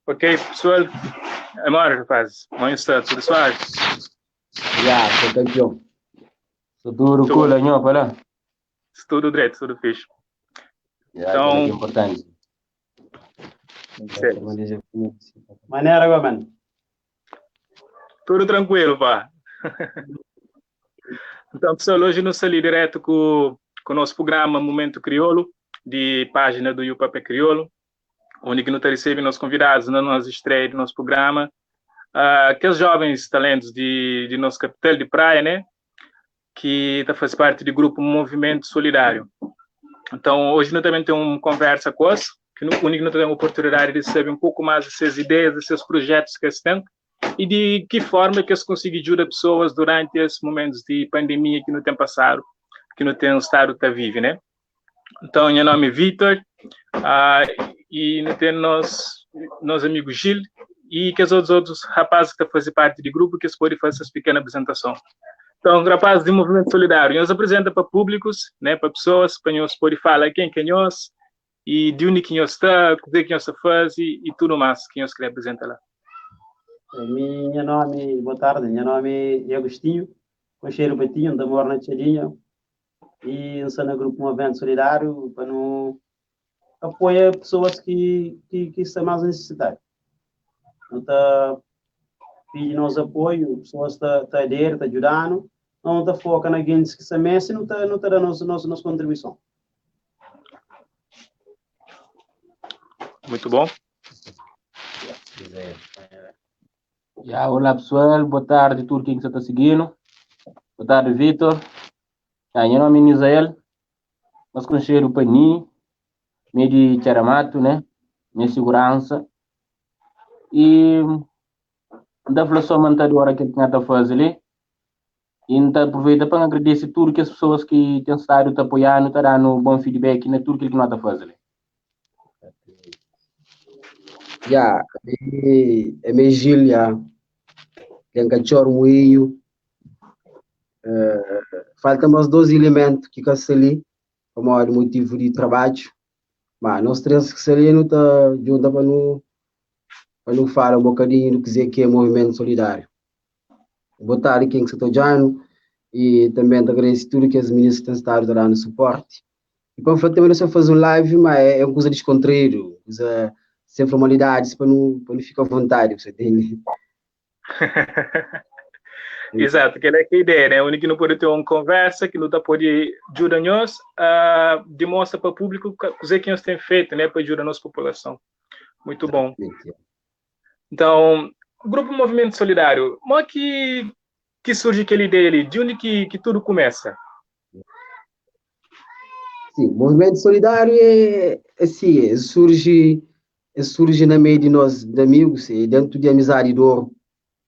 Ok, pessoal. Amor, rapaz. Como está? Tudo suave? Já, sou campeão. Sou duro, cool, anhô, para lá. Tudo direito, tudo fixe. Então, é importante. Maneira agora, mano. Tudo tranquilo, pá. Então, pessoal, hoje nós saímos direto com o nosso programa Momento Crioulo, de página do UPAP Crioulo, onde nós recebemos nossos convidados na nossa estreia do nosso programa, aqueles jovens talentos de nosso capital de praia, né? Que faz parte do grupo Movimento Solidário. Então, hoje nós também temos uma conversa com eles, que no único nós temos a oportunidade de saber um pouco mais das suas ideias, dos seus projetos que eles têm, e de que forma que eles conseguem ajudar pessoas durante esses momentos de pandemia que não tem passado, que não tem estado a viver, né? Então, meu nome é Vitor, e nós temos nosso amigo Gil, e que os outros rapazes que fazem parte do grupo, que eles podem fazer essa pequena apresentação. Então, rapazes do Movimento Solidário, nós apresenta para públicos, né, para pessoas, para nós poder falar quem é nós, e de onde que nós está, o que nós faz e tudo mais que nós queremos apresentar lá. Meu nome, boa tarde, meu nome é Agostinho, concheiro Betinho, da Mora na Tchadinha, e eu sou no grupo Movimento Solidário para não apoiar pessoas que estão mais necessitadas. Então, pedir nosso apoio, pessoas estão a aderir, estão ajudando, não está foca na gente que se mexe, não está dando nossa contribuição. Muito bom. Já, olá pessoal, boa tarde, tudo quem está seguindo. Boa tarde, Vitor. Meu nome é Israel, mas conhecer para mim, meio de Charamato, né? Minha segurança. E da flexão mantadora que tinha a fazer ali. E então aproveita para agradecer tudo que as pessoas que têm estado te apoiando, estão dando bom feedback na tudo que nós está fazendo. Já, é meio Gil, já. Tem cachorro moinho. Falta mais 12 elementos que se ali, como é o motivo de trabalho. Mas nós três que se ali não está junto para não falar um bocadinho do que é movimento solidário. Boa tarde, quem que está jogando, e também agradeço tudo que as meninas têm estado dando suporte. E para falar também, não fazer um live, mas é uma coisa descontraída, coisa sem formalidades, para não ficar à vontade, você tem. Exato, que é a ideia, né? O único que não pode ter uma conversa, que não está pode ajudar nós, demonstra para o público o que nós temos feito, né? Para ajudar a nossa população. Muito bom. Então, o Grupo Movimento Solidário, como é que surge aquela ideia ali? De onde que tudo começa? Sim, o Movimento Solidário assim, surge na meio de nós, de amigos, dentro de Amizade do Ouro.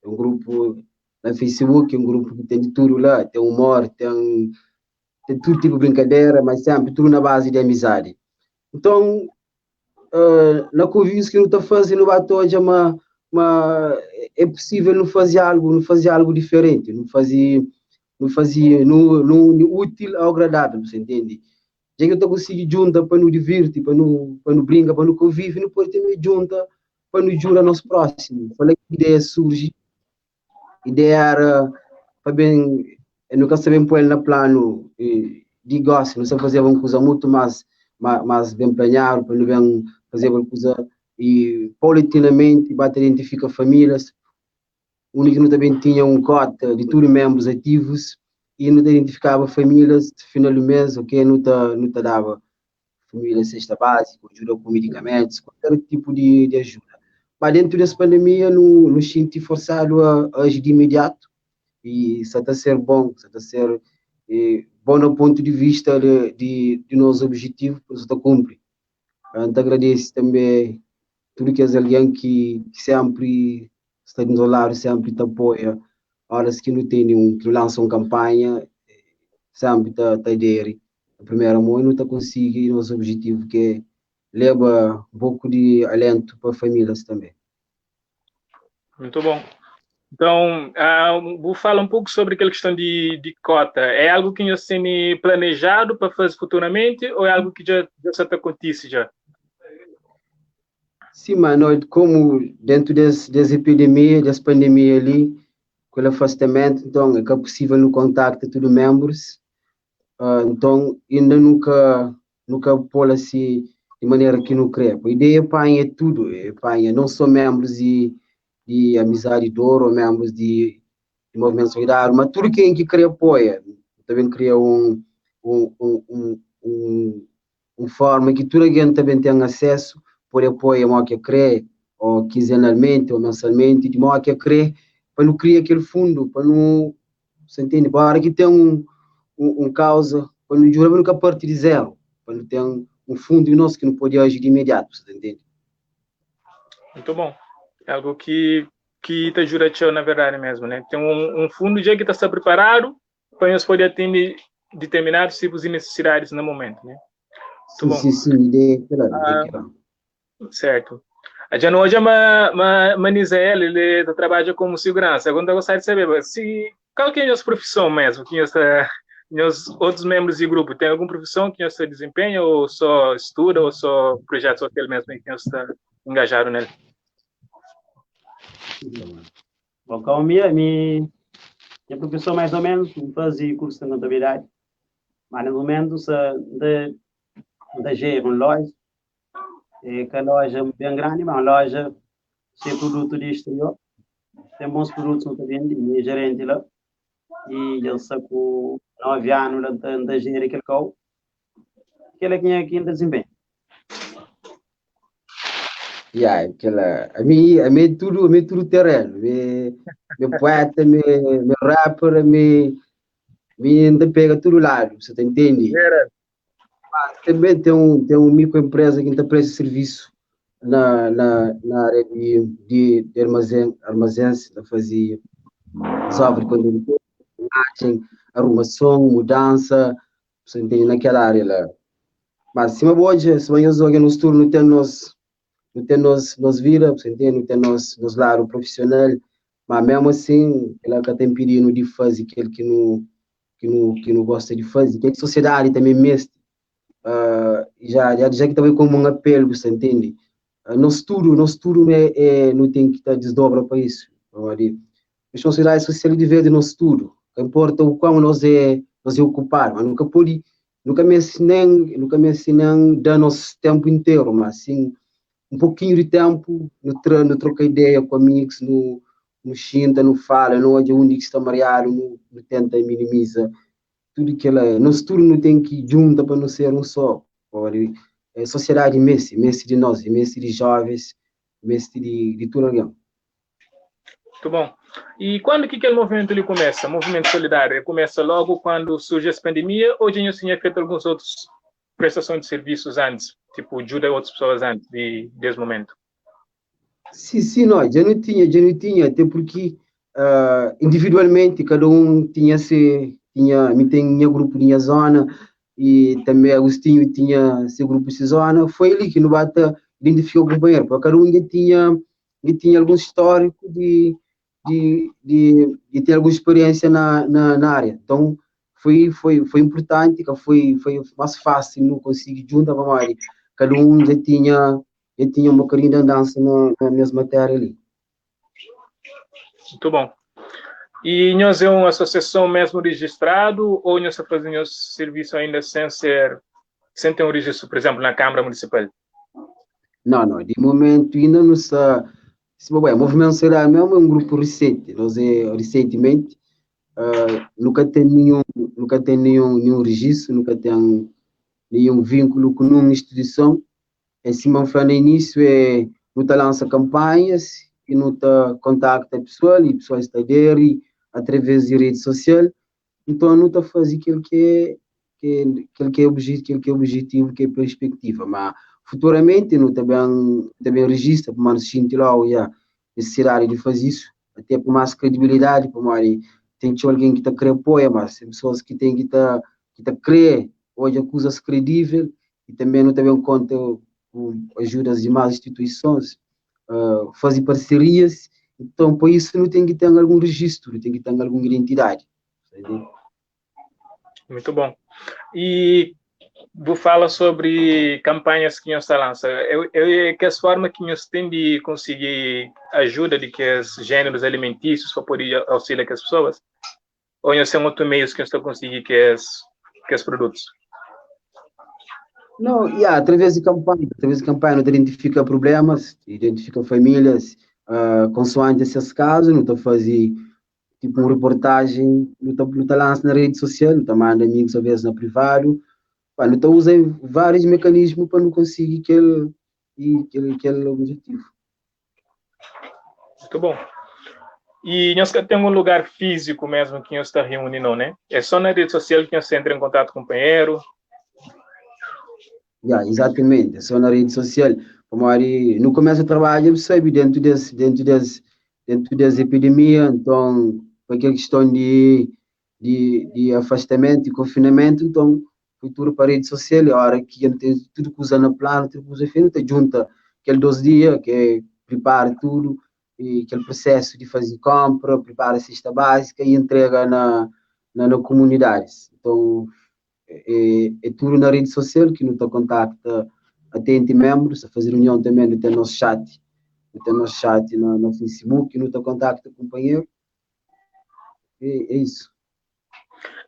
É um grupo no Facebook, é um grupo que tem de tudo lá, tem humor, tem todo tipo de brincadeira, mas sempre tudo na base de amizade. Então, na convívio que não está fazendo, é possível não fazer algo diferente, não fazia no útil ao agradável, você entende? Já que eu estou conseguindo juntar para nos divertir, para não brincar, para não conviver, não pode ter junta para nos jurar nosso próximo. Falei que a ideia surge, a ideia era para bem, eu nunca sabia pôr na plano de gosto, não sei fazer uma coisa muito mais bem planeada, para não bem fazer uma coisa e paulatinamente para identificar famílias. O único que também tinha um cota de todos os membros ativos e não identificava famílias de final do mês, ok? Não te dava família cesta básica, ajuda com medicamentos, qualquer tipo de ajuda. Mas dentro dessa pandemia, não senti forçado a agir de imediato e isso está a ser bom, está a ser bom do ponto de vista de nosso objetivo, por isso está cumpre. Então agradeço também tudo que as alguém que sempre está do lado, sempre te apoia, horas que não tem nenhum, que lançam campanha, sempre está a aderir. A primeira mão não está conseguindo nosso objetivo, que é leva um pouco de alento para as famílias também. Muito bom. Então, vou falar um pouco sobre aquela questão de cota. É algo que você tem planejado para fazer futuramente ou é algo que já está acontecendo já? Sim, mano, como dentro dessa epidemia, dessa pandemia ali, com o afastamento, então é que é possível no contacto de todos os membros. Então, ainda nunca pôr assim de maneira que não crê. A ideia é tudo, é não só membros de Amizade de Ouro, ou membros de Movimento Solidário, mas tudo quem que crê apoia. Também cria um, um, um, um, um forma que toda a gente também tenha acesso, por apoio a que crê, ou quinzenalmente, ou mensalmente, de modo que crê, para não criar aquele fundo, para não, você entende? Para que tenha causa, quando o jurado nunca parte de zero, quando tem um fundo nosso que não pode agir de imediato, você entende? Muito bom. É algo que te ajuda, na verdade mesmo, né? Tem um fundo já que está preparado para nós poder atender determinados tipos de necessidades no momento, né? Muito sim, bom. Sim, ideia certo. A gente hoje é Manizel, ele trabalha como segurança. Agora eu gostaria de saber qual que é a nossa profissão mesmo, que os outros membros do grupo, tem alguma profissão que você desempenha ou só estuda ou só projeto social mesmo que você está engajado nele? Bom, como minha profissão mais ou menos, fazia curso de contabilidade, mas no momento da G, uma loja, que a loja é bem grande, mas a loja tem produto de exterior, tem bons produtos no vende, e gerente lá, e ele sacou 9 anos da G, que ele é aqui em desempenho. A mim tudo terreno, me poeta, me rapper, me ainda pega tudo lado, você tá entende? Também tem um microempresa que ainda presta serviço na área de armazéns, da fazia sofre quando ele tem arrumação, mudança, você entende, naquela área lá. Mas se nós jogamos no turno, nos vira, você entende, não tem nos lado profissional, mas mesmo assim, ela que tem pedido de fazer aquilo que não gosta de fazer, que a sociedade também mesmo, já que também como um apelo, você entende? Nosso tudo não tem que estar desdobra para isso. A sociedade social divide nosso tudo, não importa o qual nós é ocupar, mas nunca me ensinam dar nosso tempo inteiro, mas sim um pouquinho de tempo, no troca ideia com amigos, no xinta, no fala, no onde o único está mareado, no tenta minimiza. Tudo que ela, nosso turno tem que ir junto para não ser um só. É sociedade imensa de nós, imensa de jovens, imensa de tudo alguém. Muito bom. E quando que aquele movimento ele começa? O movimento solidário, ele começa logo quando surge essa pandemia ou já tinha feito alguns outros prestações de serviços antes? Tipo, ajuda outras pessoas antes desse momento? Sim, não, já não tinha, até porque individualmente cada um tinha minha grupo, minha zona, e também Agostinho tinha seu grupo, sua zona. Foi ali que no Bata identificou o companheiro, porque cada um já tinha algum histórico de ter alguma experiência na área. Então, foi importante, que foi mais fácil, não consegui juntar a Mari. Cada um já tinha uma carinha de andança na mesma matéria ali. Muito bom. E nós é uma associação mesmo registrado ou nós fazemos serviço ainda sem ter um registro, por exemplo, na Câmara Municipal? Não, de momento ainda não está. O Movimento Solidário mesmo é um grupo recente. Nós recentemente nunca tem nenhum registro, nunca tem nenhum vínculo com nenhuma instituição. Assim, como falei no início, não está lança campanhas e não está contacta pessoal e pessoas estão aderir através de rede social. Então, não está fazendo aquilo que é objetivo, que é perspectiva. Mas futuramente, não também registra para mais gente lá a necessidade de fazer isso, até por mais credibilidade, por mais tem alguém que está querendo apoiar, mas pessoas que têm que tá crer hoje acusas credíveis e também não também conta com ajudas de mais instituições, fazer parcerias Então, por isso, não tem que ter algum registro, tem que ter alguma identidade. Entendeu? Muito bom. E vou falar sobre campanhas que nós lança. Que as formas que nós temos de conseguir ajuda de que os gêneros alimentícios para poder auxiliar as pessoas? Ou nós temos outros meios que nós estamos conseguir que os produtos? Não, através de campanha, nós identifica problemas, identifica famílias, consoante esses casos, não está fazer tipo uma reportagem, não está lança na rede social, não está manda amigos às vezes na privado, não está usando vários mecanismos para não conseguir aquele objetivo. Muito bom. E nós temos um lugar físico mesmo que nós está reunindo, né? É só na rede social que nós entra em contato com o companheiro? Exatamente, é só na rede social. Como no começo do trabalho, sabe, dentro das epidemia, então, foi aquela questão de afastamento e confinamento, então, foi tudo para a rede social, a hora que tem tudo que usa no plano, tudo que usa feito, junta aquele 12 dias, que prepara tudo, e aquele processo de fazer compra, prepara a cesta básica e entrega na comunidade. Então, é tudo na rede social que não está contacta até entre membros, a fazer reunião também no nosso chat, no Facebook, não está contacta companheiro. É isso.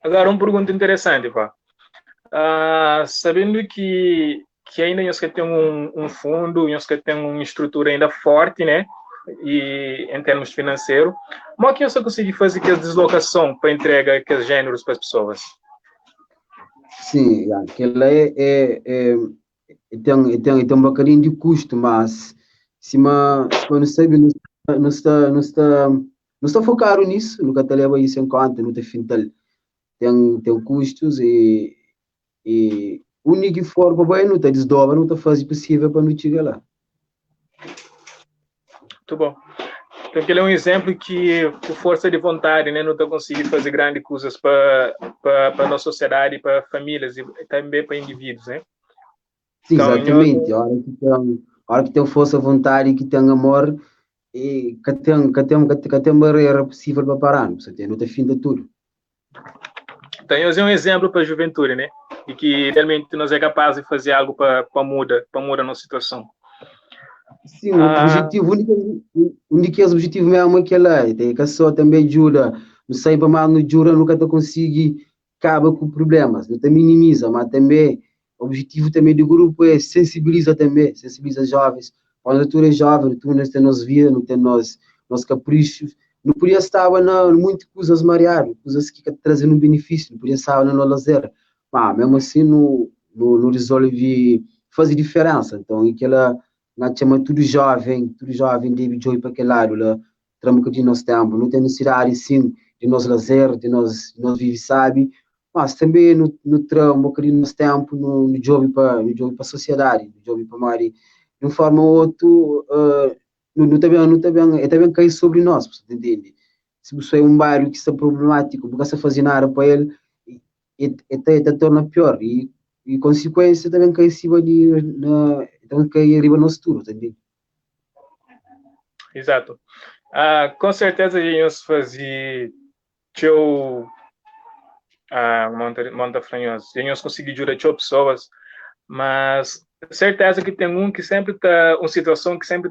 Agora, uma pergunta interessante, pá. Sabendo que ainda nós que temos um fundo, nós que temos uma estrutura ainda forte, né? E em termos financeiros, como é que nós conseguimos fazer que a deslocação para entrega aqueles gêneros para as pessoas? Sim, aquela tem um bocadinho de custo, mas se não sabe, não está focado nisso, nunca te leva isso em conta, não tem fim tem custos e única forma para não está desdobra, não está fazendo possível para não chegar lá. Muito bom. Então, aquele é um exemplo que, por força de vontade, né, não está conseguindo fazer grandes coisas para a nossa sociedade, para famílias e também para indivíduos, né? Sim, então, exatamente. A hora que tem força, vontade, que tem amor, e que tem barreira possível para parar, não tem fim de tudo. Então, eu usei um exemplo para a juventude, né? E que realmente nós é capaz de fazer algo para mudar a nossa situação. Sim, o objetivo, o único objetivo mesmo é que ela tem que só também ajuda, não sei para mal, não ajuda, nunca te consegue acabar com problemas, não te minimiza, mas também o objetivo também do grupo é sensibilizar jovens. Quando tu és jovem, tu não tens nossa vida, não tens nossos caprichos, não podia estar muito coisas variadas, coisas que trazem um benefício, não podia estar no lazer, mas mesmo assim não resolve fazer diferença, então aquela nós chamamos tudo jovem deve ir para aquele lado, lá, tramo de nosso tempo, não tem necessidade, sim, de nós lazer, de nós viver, sabe, mas também no tramo, um bocadinho nosso tempo, no jovem para a sociedade, no jovem para a Mari, de uma forma ou outra, não também cai sobre nós, você entende? Se você é um bairro que está problemático, porque você faz nada para ele, até torna pior, e consequência também cai em cima então que arriba no futuro, entendeu? Exato. Com certeza íamos fazer monta franhosa, íamos conseguir ajudar pessoas, mas certeza que tem que sempre tá uma situação que sempre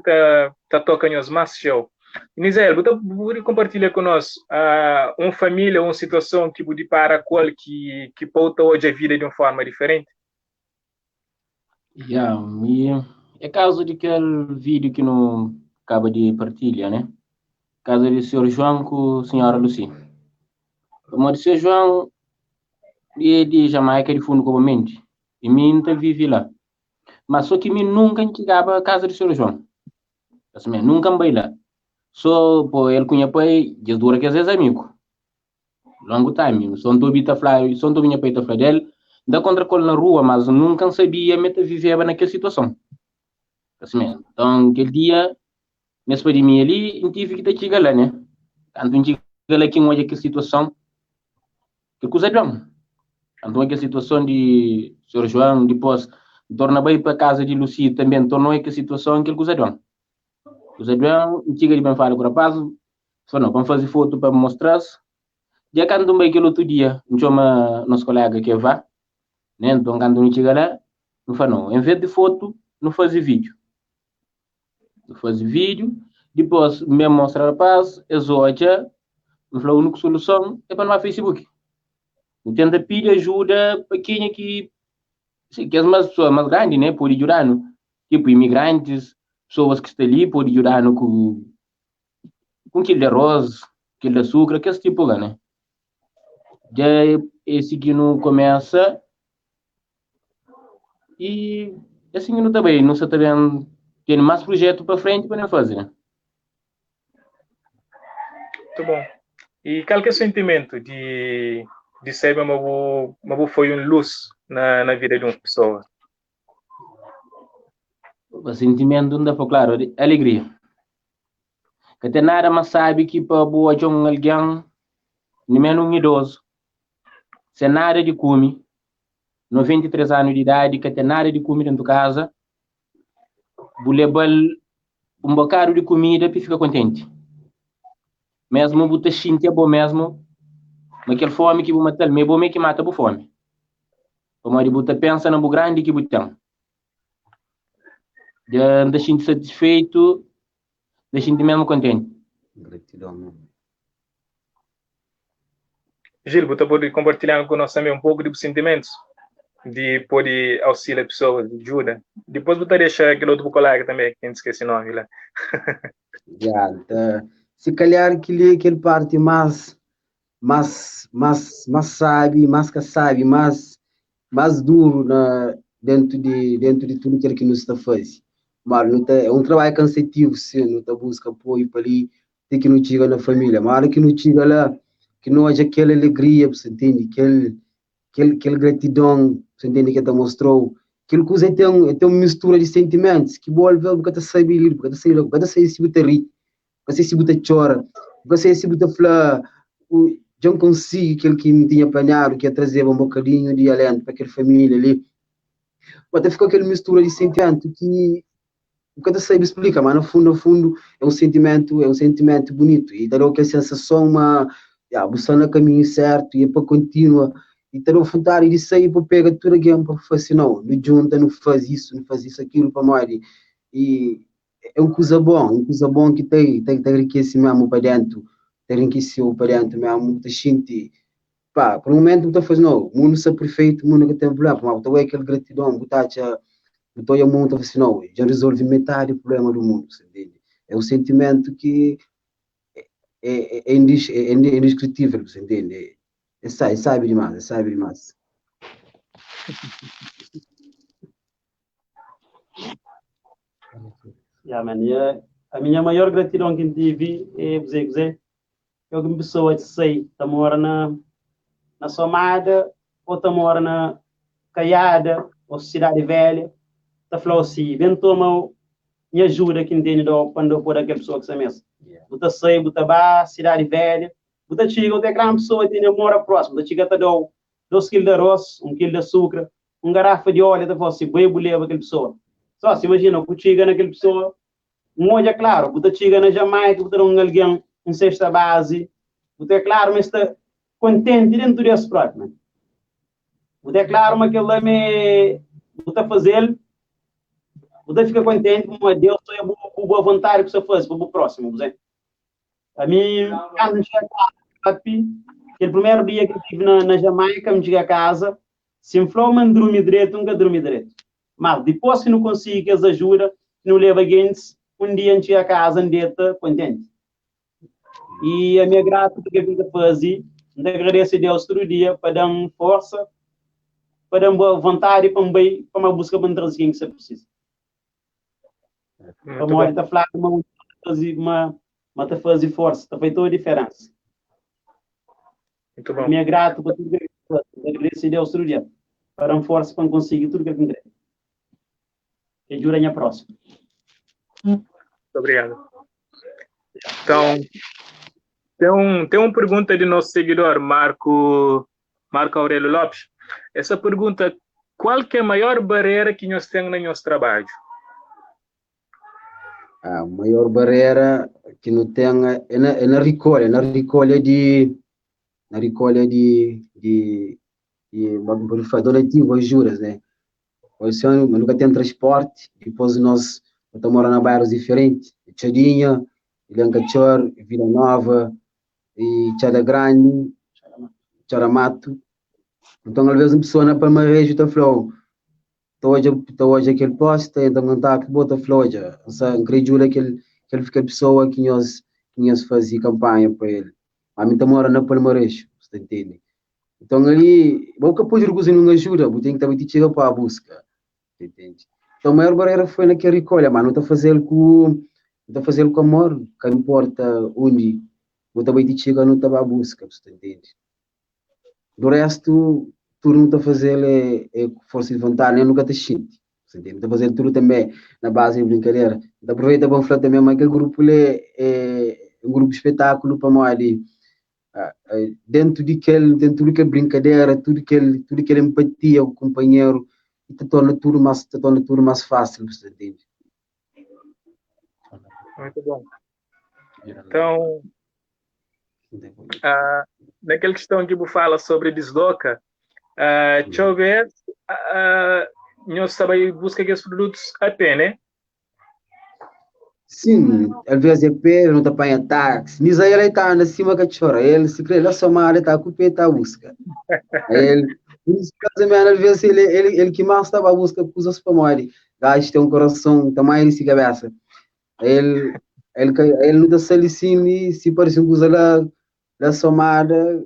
tá tocando os mais show. Nisel, você pode compartilhar conosco uma família, uma situação tipo de para qual que pauta hoje a vida de uma forma diferente? É caso de aquele vídeo que não acaba de partilhar, né? Caso do senhor João com a senhora Lucy. Como o senhor João é de Jamaica de fundo comumente. E mim não vive lá. Mas só que mim nunca chegava a casa do senhor João. Assim, nunca me lá. Só por ele conhece pai, já dura que às vezes amigo. Longo time. Só não bita fly, só não vinha para ir dele. Da contra col na rua, mas nunca sabia meta viver naquela situação. Assim, então, aquele dia, nesse de mim ali, não tive que chegar lá, né? Quando eu chegar lá, que olha que situação, que coisa de bom. Então, aquela situação de senhor João, depois, torna bem para casa de Lucy também, tornou aquela situação, que coisa de bom. Os advogam, chega de bem falar com o rapaz, só não, vamos fazer foto para mostrar. Já quando um aquele outro dia, não chama nosso colega que vai, né? Então quando não chega lá, não faz não. Em vez de foto, não faz vídeo. Não faz vídeo, depois mesmo mostra o rapaz, exoja, não fala a única solução é para no Facebook. Não tenta pedir ajuda para quem é que é uma pessoa mais grande, né? Pode ajudar, no, tipo imigrantes, pessoas que estão ali, pode ajudar no, com aquilo de arroz, aquilo de açúcar, que esse tipo lá, né? Já esse que não começa e assim não também, não se também tem mais projeto para frente para não fazer, né? Muito bom. E qual que é o sentimento de ser uma foi uma luz na vida de uma pessoa? O sentimento não dá para claro, alegria. Que até nada mais sabe que para boa de alguém, nem menos um idoso, sem nada de comer, 93 anos de idade, que até nada de comer dentro de casa, levar um bocado de comida para ficar contente. Mesmo você sente bom mesmo, mas aquela fome que você mata, mas bom que mata por fome. Como você pensa no grande que você tem. De sentir satisfeito, de sentir mesmo contente. Gratidão. Gil, você pode compartilhar com nós também um pouco de sentimentos? De poder auxiliar pessoas, de ajuda. Depois você deixa aquele outro colega também, que a gente esquece o nome lá. Já, se calhar aquele parte mais sabe, mais que sabe, mais duro dentro de tudo aquilo que nos está fazendo. Mas é um trabalho cansativo, se não está busca apoio para ali, tem que não chega na família. Mas a hora que não chega lá, que não haja aquela alegria, você entende? Aquele gratidão, você entende, que te mostrou. Aquilo que você tem uma mistura de sentimentos, que boa ver, porque você sabe rir, porque você sabe se você rir, porque se você chora, porque se você fala, já não consigo aquele que me tinha apanhado, que ia trazer um bocadinho de alento para aquela família ali. Até ficou aquela mistura de sentimento que nunca sabe explicar, mas no fundo é um sentimento bonito e dá aquela sensação, buscar no caminho certo e é para continuar e ter a vontade de sair para pegar tudo aquilo para fazer, não junta, não faz isso, aquilo para mais e é uma coisa bom que tem enriquecido mesmo para dentro, tem enriquecido para dentro mesmo, te sente. Pá, por um momento não faz não, o mundo está perfeito, o mundo que tem problema, mas tu é aquela gratidão, então o mundo assim, não, já resolve metade do problema do mundo, entende? É um sentimento que é indescritível, você entende? Sabe demais, sabe demais. A minha maior gratidão que tive é dizer que alguma pessoa sei, está mora na Somada, ou está mora na Caiada, ou Cidade Velha, está falando assim, vem tomar me ajuda que entende quando eu for aquela pessoa que você mesmo. Você sai, você vai, Cidade Velha, você chega, até aquela pessoa que mora próximo, você chega, você dá 2 quilos de arroz, 1 quilo de açúcar, uma garrafa de óleo, você fala assim, bebo leva aquela pessoa. Só se imagina, você chega naquela pessoa, muito é claro, você chega na Jamaica, você dá alguém em cesta base, você é claro, mas está contente dentro desse próprio. Você é claro, mas aquilo me você fazer, você fica contente, mas Deus só é boa vontade que você faz para o próximo, você. A mim, quando chega aquele primeiro dia que eu estive na Jamaica, me cheguei a casa, se me falou, mas dormi direito, nunca dormi direito. Mas depois que não consigo as ajuda, não leva a um dia eu cheguei a casa, andeta, contente. E a minha grata que eu fiz fazer, eu agradeço a Deus todo dia para dar força, para dar boa vontade para uma busca para trazer quem você precisa. Para uma hora falar, uma fazer força, está feito toda a diferença. Muito bom. A minha grata para tudo que eu agradeço a Deus todo dia, para dar força para conseguir tudo que eu quero. E jura a próxima. Muito obrigado. Então, tem uma pergunta de nosso seguidor, Marco Aurélio Lopes. Essa pergunta, qual que é a maior barreira que nós temos no nosso trabalho? A maior barreira que não tem é na recolha, na recolha de donativo, as juras, né? Esse ano nunca tem transporte, depois nós estamos morando em bairros diferentes, Tchadinha, Ilancachor, Vila Nova, e Tchada Grande, Charamato. Então, às vezes, uma pessoa na Palmarejo está falando, estou hoje aquele posto, então contato, bota floja. Acredito que ele fica pessoa que nós fazia campanha para ele. A mim mora na Palmarejo, você entende? Então, ali, vou que pode recurso não ajuda, vou ter que também te chegar para a busca, entende? Então, a maior barreira foi naquela recolha, mas não está fazendo com amor, que não importa onde, vou também te chegar, não está a busca, você entende? Do resto, tudo não está a fazer é força de vontade, eu nunca te sinto. Está a fazer tudo também na base de brincadeira. Então, aproveita para falar também, mas aquele grupo é um grupo de espetáculo para nós ali. Dentro daquela brincadeira, tudo aquela empatia com o companheiro, e te torna tudo mais fácil, você entende? Muito bom. Então, naquela questão que você fala sobre desloca, deixa eu ver, nós também buscamos esses produtos a pé, né? Sim, às vezes é pé, não te apanha táxi. Nisso aí ele está andando acima que chora. Ele se crê, ele só mal, ele está com o pé, está a busca. Ele, nesse caso, às vezes ele que mais estava a busca, pôs-se para morrer. Gajo tem um coração, tamanho de cabeça. Ele, ele não está assim, se parece um coisa lá, da somada.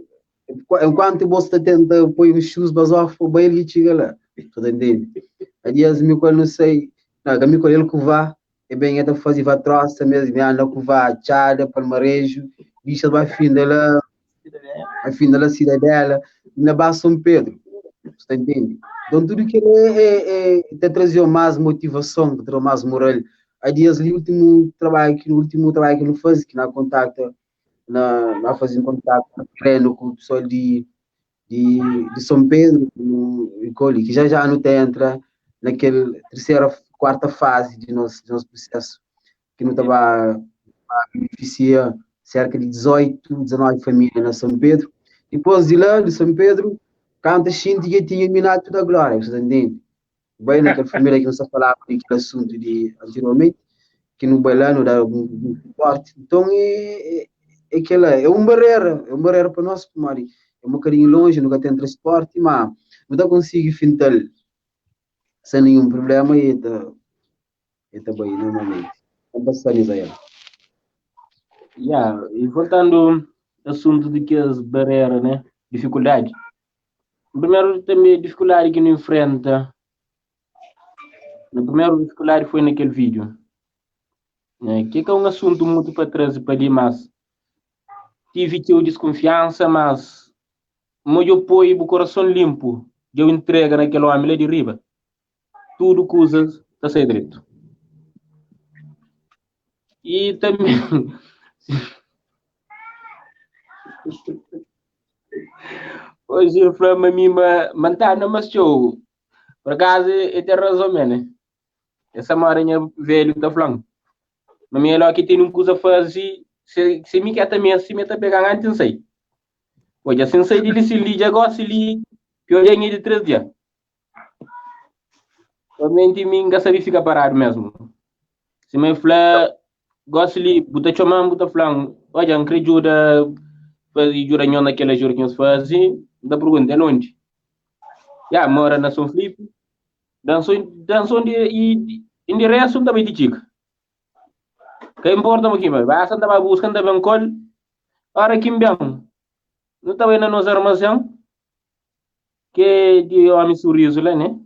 Enquanto você tenta pôr os shoes, mas bem ele chega lá. Estou entendendo? Aliás, meu não sei, não, a minha ele que vai, é bem, é fazer vai troça mesmo, anda que vai, tchada, palmarejo, bicha vai fim dela, cidadela, na base São Pedro, você entende? Então, tudo que ele te trazia mais motivação, te traz mais moral. Há dias, o último trabalho que ele faz, que na contacta, na fazendo contato, treino com o pessoal de São Pedro, no Coli, que já não entra naquela terceira, quarta fase de nosso processo, que não estava a beneficiar cerca de 18, 19 famílias na São Pedro. Depois de lá, de São Pedro, canta Xinti que tinha eliminado toda a glória, vocês entendem? Bem, naquela família que não se falava daquele assunto de anteriormente, que no bailando dá um suporte. Então, é uma barreira para nós, Mari. É um bocadinho longe, nunca tem transporte, mas não dá consigo fintar sem nenhum problema e está bem, normalmente. Vamos passar isso aí. E voltando ao assunto de que as barreiras, né? Dificuldade. Primeiro, também dificuldade que não enfrenta. A primeira dificuldade foi naquele vídeo. Que é um assunto muito para trás para ali, mas tive que eu desconfiança, mas meu apoio, o coração limpo, eu entrega naquele homem lá de riba. Tudo que usas está sem direito. E também hoje eu falei a mim, mantana, mas show. Por acaso, ele tem razão, né? Essa marinha velho está falando. Mas minha lá que tem um coisa fazer, se me quer também assim, me tá pegando antes, não sei. Hoje assim, sei de se li, já gosto de pior de 3 dias. Realmente, mim, já sabia ficar parado mesmo. Se me fala, gosto de botar chamando, botar falando, olha, não acredito fazer juranhão naquela jura que nós fazemos, da pergunta é onde? Já, mora na São Felipe, dançou de reação também de chica. Que importa aqui, vai andar buscando também col, ora que bem, não está vendo nossa armação, que de homem sorriso lá, né?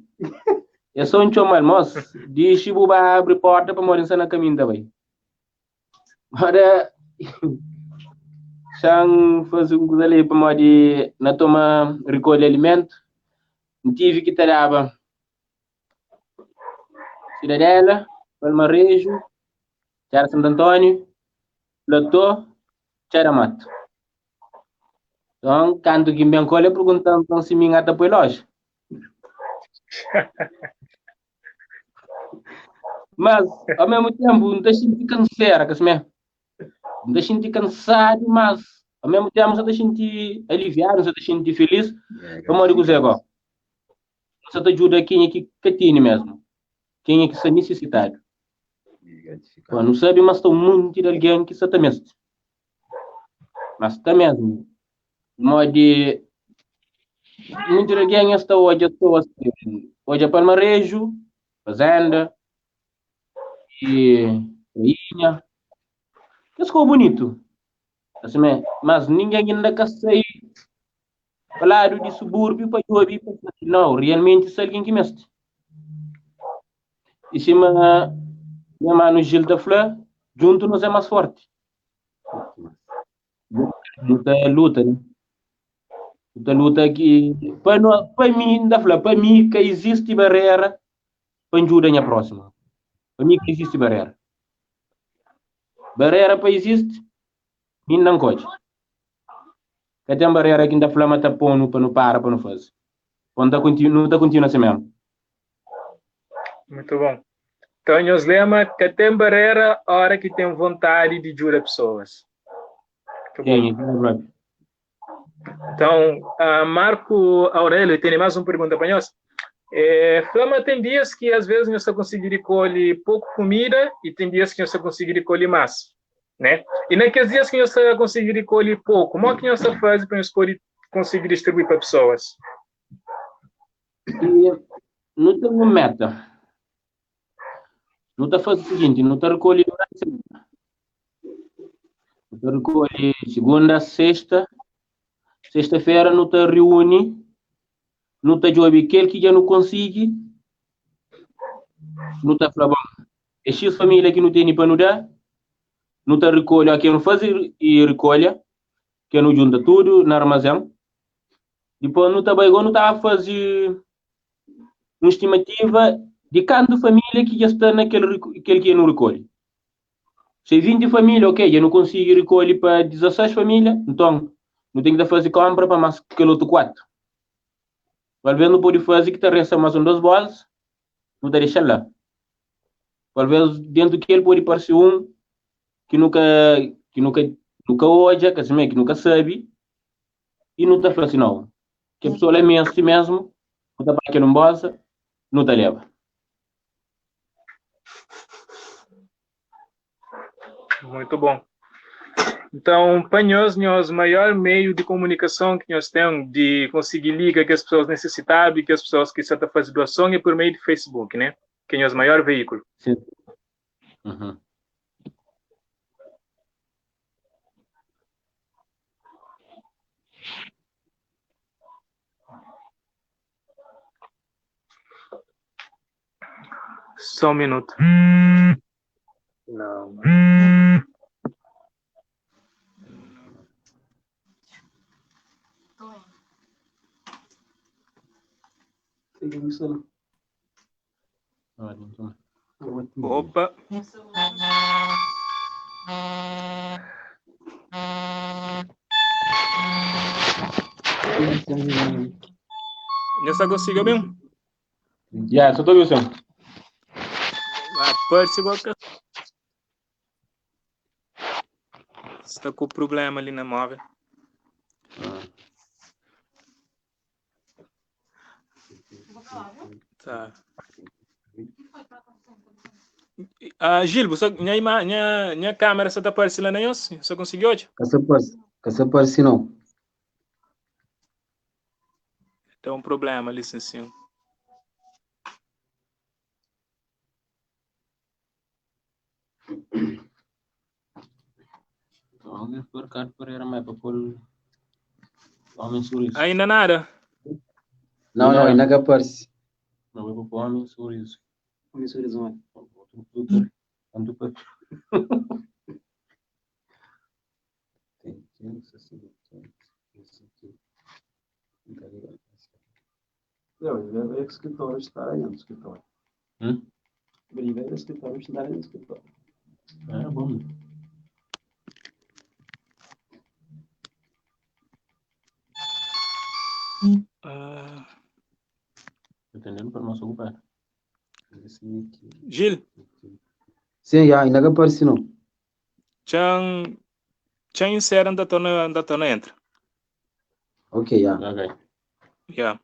É só um chomal, mas de chibu vai abrir porta para morar na caminho também. Ora, sang fazer um coisa ali para morar na toma recolher alimento, não tive que tarava Cidadela, Palmarejo, Tiara Santo Antônio, Platô, Tiara Mato. Então, quando que me encolhe, perguntando então, se me engata para a loja. Mas, ao mesmo tempo, não está sentindo canseira, que não está sentindo cansado, mas, ao mesmo tempo, não está sentindo aliviado, não está sentindo feliz. Como eu digo, agora, você te ajuda quem é que tem mesmo, quem é que está necessitado. Pô, não sabe, mas está muito de alguém que está mesmo. Mas está mesmo. Modo de muito de alguém está hoje, hoje é Palmarejo, Fazenda, e Rainha. Que ficou bonito. Assim, mas ninguém ainda quer sair para lado de subúrbio para ouvir. Não, realmente isso é alguém que mexe. E se minha mano Gil da Flor, junto nós é mais forte. Muita luta, né? Muita luta que, para mim, da Flor, para mim, que existe barreira para ajuda a próxima. Para mim, que existe barreira. Barreira para existe, ainda não pode. Que tem barreira que ainda Flor está pondo para não parar, para não fazer. Quando não continua assim mesmo. Muito bom. Então, nós lema que tem barreira a hora que tem vontade de ajudar pessoas. Muito bom. Então, Marco Aurélio, tem mais uma pergunta para nós? Flama, tem dias que às vezes nós conseguimos colher pouco comida e tem dias que nós conseguimos colher mais, né? E naqueles dias que nós conseguimos colher pouco, como é que nós fazemos para nós conseguir distribuir para pessoas? E não tem uma meta. Não está fazendo o seguinte, não está recolhendo durante a semana. Não está recolhendo segunda, sexta-feira não está reúne, não está jogando aquele que já não consegue, não está falando, é X família que não tem para não dar, não está recolhendo, que não faz e recolha, que não junta tudo na armazém, depois não está não está a fazer uma estimativa de quanto família que já está naquele que não recolhe. Se 20 famílias, ok, eu não consigo recolher para 16 famílias, então não tenho que fazer compra para mais que outro 4. Talvez não pode fazer que te resta mais um 2 bolas, não te deixa lá. Talvez dentro que ele pode parecer que nunca olha, que nunca sabe, e não está fazendo não. Que a pessoa é mesmo, não está para aquele bolsa, não te leva. Muito bom. Então, para nós, o maior meio de comunicação que nós temos de conseguir ligar que as pessoas necessitavam, que as pessoas que estão fazendo doação é por meio de Facebook, né? Que é o maior veículo. Sim. Uhum. Só um minuto. Não. Opa. Já consigo mesmo? Já, só estou vendo. Pode ser qualquer. Está com problema ali na móvel. Tá. Gil, minha câmera está aparecendo lá, não? Você conseguiu hoje? Essa parece não. Tem um problema, licencinho. Ainda nada? Não, ainda que aparece. Não, eu vou pôr homem sorriso. Homem sorriso, olha. Eu é que escritório está aí no escritório. Briga é escritório está aí no escritório. É bom. Entendendo para não se ocupar. Gil, Sim, já, ainda que aparece não. Chan insere anda tona entra. Ok, já. Ok. Yeah.